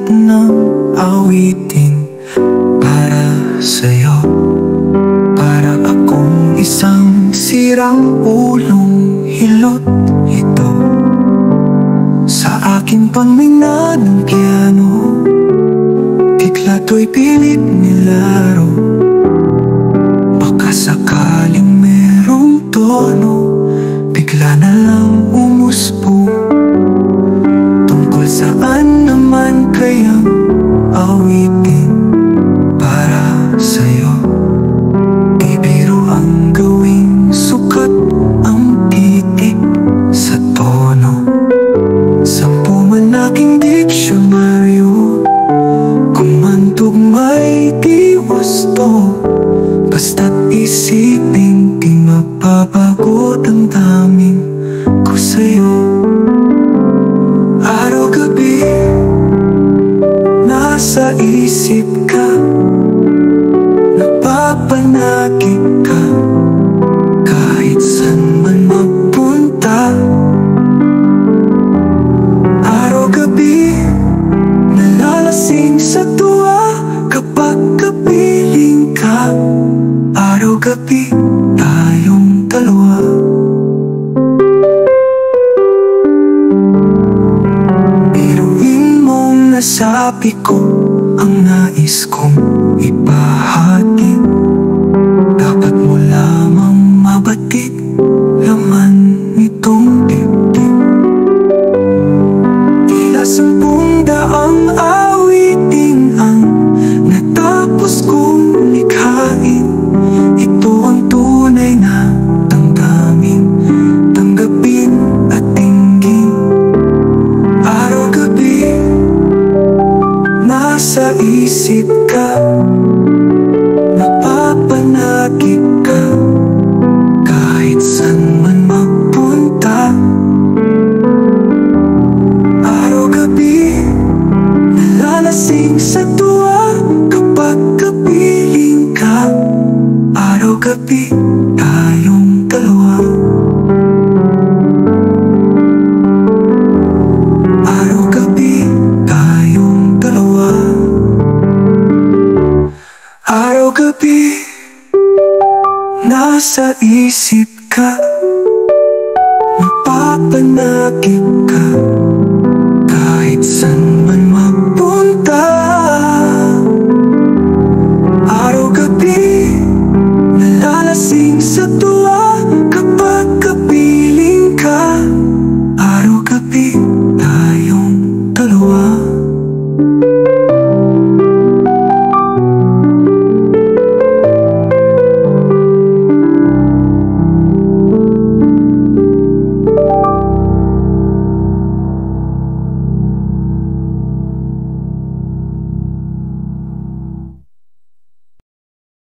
ng awitin para sa'yo. Para akong isang sirang ulong hilot ito sa aking pangmina ng piano. Bigla to'y pilit nilaro, baka sakaling merong tono bigla na lang umuspo. Tungkol saan naman kayang awitin para sa'yo? Di biro ang gawing sukat ang titik sa tono. Sampu man aking diksyonaryo, kung man tugma'y di wasto. Basta't isipin di mapapagot ang daming ko sa'yo. Araw-gabi nasa isip ka, napapanagip ka, kahit saan man magpunta. Araw-gabi nalalasing sa tuwa kapag kapiling ka. Araw-gabi tayong dalawa. Biruin mong nasabi ko ang nais kong ibahagi. Dapat mo lamang mabatid laman nitong dibdib. Tila 10,000 awitin ang natapos kong likhain. Ito ang tunay na damdamin, tanggapin at tingin. Araw-gabi nasa isip ka, napapanagip ka, kahit saan man magpunta. Araw-gabi nalalasing sa tuwa kapag kapiling ka. Araw-gabi tayong dalawa. Araw-gabi tayong dalawa. Araw-gabi nasa isip ka, napapanagip ka, kahit saan man magpunta. Araw-gabi nalalasing sa tuwa